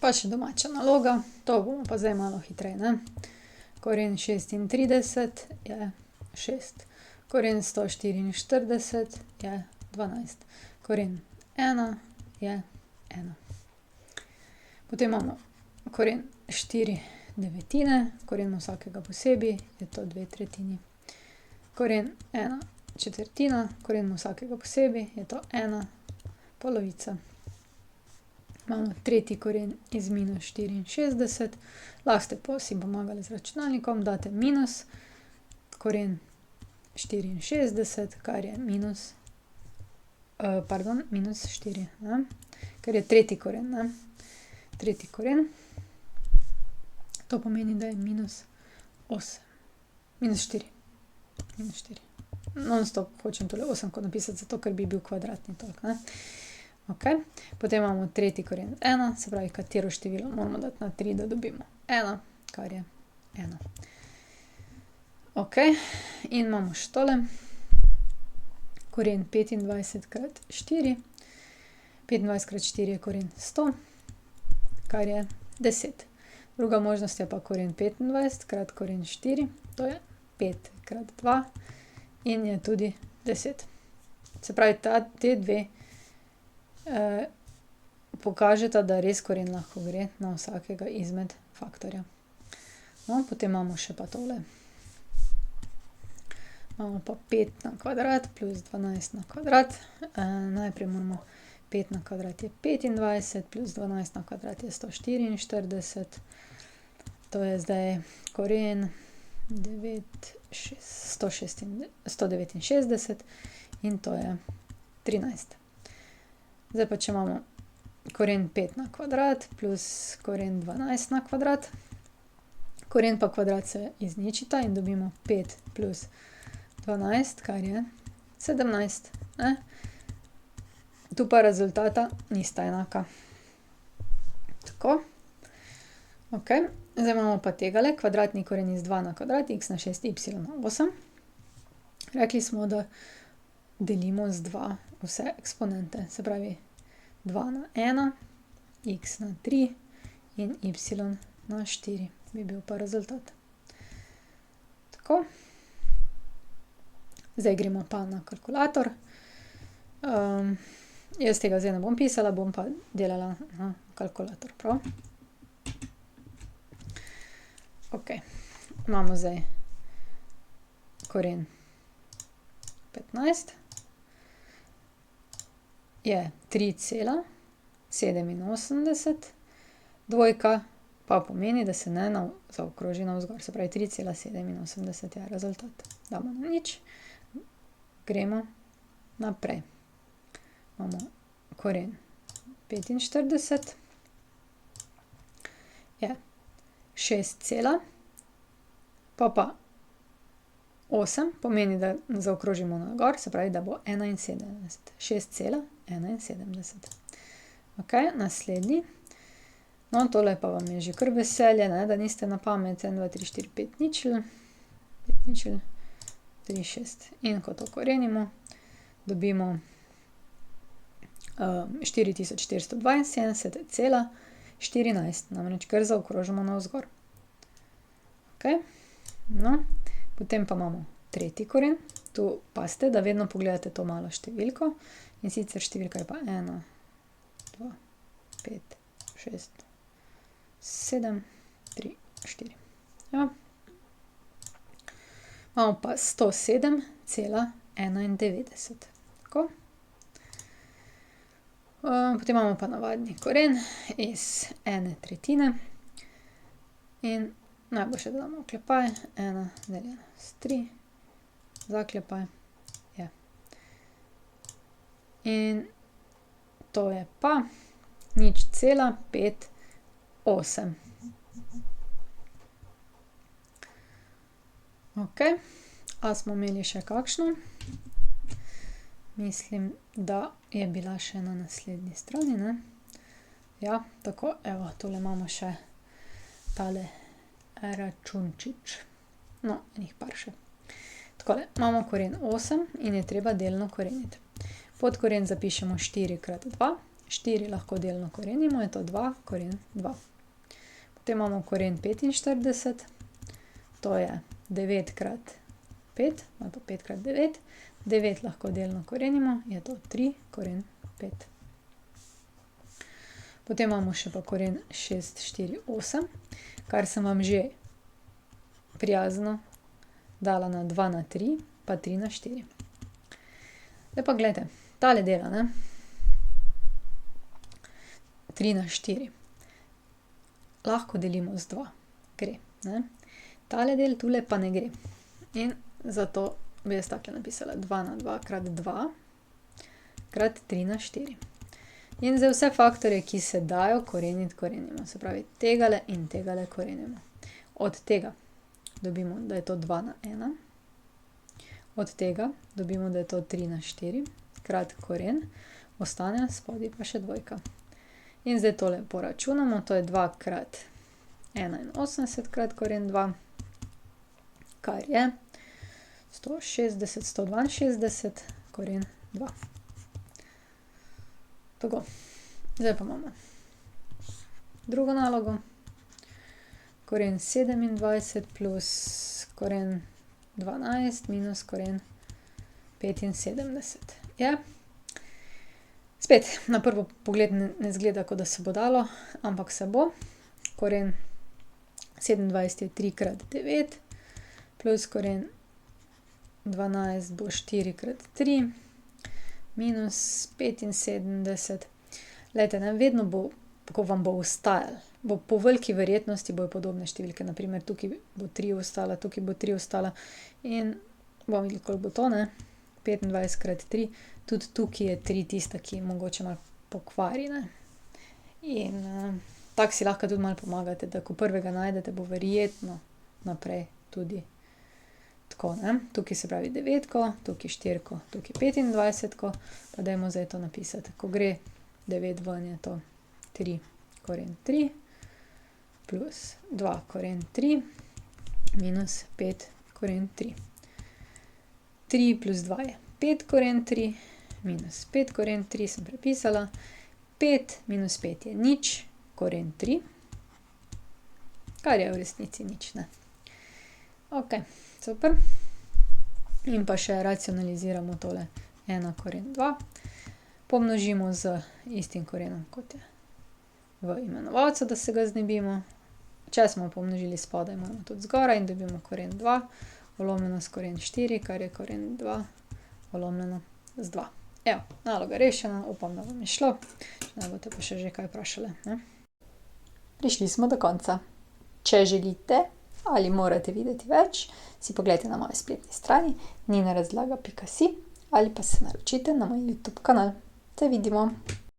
Pa še domača naloga, to bomo pa zdaj malo hitreje, ne. Koren 36 je 6. Koren 144 je 12. Koren 1 je 1. Potem imamo koren 4/9, koren vsakega posebej je to 2/3. Koren 1/4, koren vsakega posebej je to 1/polovica. Imamo tretji koren iz -64, lahko ste pa si pomagali z računalnikom, date minus koren 64, kar je minus, minus 4, ne, ker je tretji koren, ne. Tretji koren, to pomeni, da je -8, -4, -4. Nonstop hočem tule osemko napisati, zato ker bi bil kvadratni toliko, ne. Okej, potem imamo tretji koren 1, se pravi, katero število moramo dati na 3, da dobimo 1, kar je 1. Okej, in imamo še tole. Koren 25/4, 25/4 je koren 100, kar je 10. Druga možnost je pa koren 25 krat koren 4, to je 5/2 in je tudi 10. Se pravi, te dve pokažeta, da res koren lahko gre na vsakega izmed faktorjev. No, potem imamo še pa tole. Imamo pa 5 na kvadrat plus 12 na kvadrat. Najprej moramo 5 na kvadrat je 25 plus 12 na kvadrat je 144. To je zdaj koren 169 in to je 13. Zdaj pa, če imamo koren 5 na kvadrat plus koren 12 na kvadrat. Koren pa kvadrat se izničita in dobimo 5 plus 12, kar je 17, ne. Tu pa rezultata nista enaka. Tako. Okej, zdaj imamo pa tegale, kvadratni koren iz 2 na kvadrat, x na 6, y na 8. Rekli smo, da delimo z 2 vse eksponente, se pravi 2 na 1, x na 3 in y na 4 bi bil pa rezultat. Tako. Zdaj gremo pa na kalkulator. Jaz tega zdaj ne bom pisala, bom pa delala na kalkulator, prav? Okej, imamo zdaj koren 15 je 3,87, dvojka pa pomeni, da se ne zaokroži navzgor, se pravi 3,87 je rezultat. Damo na nič, gremo naprej. Imamo koren 45 je 6, pa 8 pomeni, da zaokrožimo navzgor, se pravi, da bo 71. 6,71. Okej, naslednji. No, tole pa vam je že kar veselje, ne, da niste na pamet 1, 2, 3, 4, 5 ničel, 5 ničel, 3, 6. In ko to korenimo, dobimo 4472,14, namreč kar zaokrožimo navzgor. Okej, no, potem pa imamo tretji koren. Tu pazite, da vedno pogledate to malo številko, in sicer številka je pa 1, 2, 5, 6, 7, 3, 4. Ja. Imamo pa 107,91. Tako. Potem imamo pa navadni koren iz 1/3 in najboljše, da damo oklepaj, 1 deljeno s 3, zaklepaj, je. In to je pa 0,58. Okej, a smo imeli še kakšno? Mislim, da je bila še na naslednji strani, ne? Ja, tako, evo, tule imamo še tale računčič. No, enih par še. Takole, imamo koren 8 in je treba delno koreniti. Pod koren zapišemo 4 krat 2, 4 lahko delno korenimo, je to 2, koren 2. Potem imamo koren 45, to je 9 krat 5, ali pa 5 krat 9. 9 lahko delno korenimo, je to 3, koren 5. Potem imamo še pa koren 6, 4, 8, kar sem vam že prijazno dala na 2 na 3, pa 3 na 4. Zdaj pa glejte, tale dela, ne. 3 na 4. Lahko delimo z 2. Gre, ne. Tale del tule pa ne gre. In zato bi jaz takole napisala 2 na 2 krat 2 krat 3 na 4. In zdaj vse faktorje, ki se dajo koreniti, korenimo. Se pravi, tegale in tegale korenimo. Od tega dobimo, da je to 2 na 1. Od tega dobimo, da je to 3 na 4 krat koren. Ostane spodaj pa še dvojka. In zdaj tole poračunamo, to je 2 krat 81 krat koren 2, kar je 160, 162, koren 2. Tako, zdaj pa imamo drugo nalogo. Koren 27 plus koren 12 minus koren 75. Je? Spet, na prvo pogled ne izgleda, kot da se bo dalo, ampak se bo. Koren 27 je 3 krat 9 plus koren 12 bo 4 krat 3 minus 75. Glejte, ne, vedno bo, ko vam bo ostajalo, bo po veliki verjetnosti bojo podobne številke. Na primer, tukaj bo 3 ostala, tukaj bo 3 ostala in bomo videli, koliko bo to, ne. 25 krat 3, tudi tukaj je 3 tista, ki mogoče malo pokvari, ne. In tako si lahko tudi malo pomagate, da ko prvega najdete, bo verjetno naprej tudi tako, ne. Tukaj se pravi 9-ko, tukaj 4-ko, tukaj 25-ko, pa dajmo zdaj to napisati. Ko gre 9 ven, je to 3 koren 3 plus 2 koren 3 minus 5 koren 3. 3 plus 2 je 5 koren 3 minus 5 koren 3 sem prepisala. 5 minus 5 je 0 koren 3, kar je v resnici nič, ne. Okej, super. In pa še racionaliziramo tole 1 koren 2. Pomnožimo z istim korenom, kot je v imenovalcu, da se ga znebimo. Če smo pomnožili spodaj, moramo tudi zgoraj in dobimo koren 2 polomljeno s koren 4, kar je koren 2 polomljeno z 2. Evo, naloga rešena, upam, da vam je šlo. Če ne boste pa še že kaj vprašali, ne. Prišli smo do konca. Če želite ali morate videti več, si poglejte na moji spletni strani ninarazlaga.si ali pa se naročite na moj YouTube kanal. Se vidimo!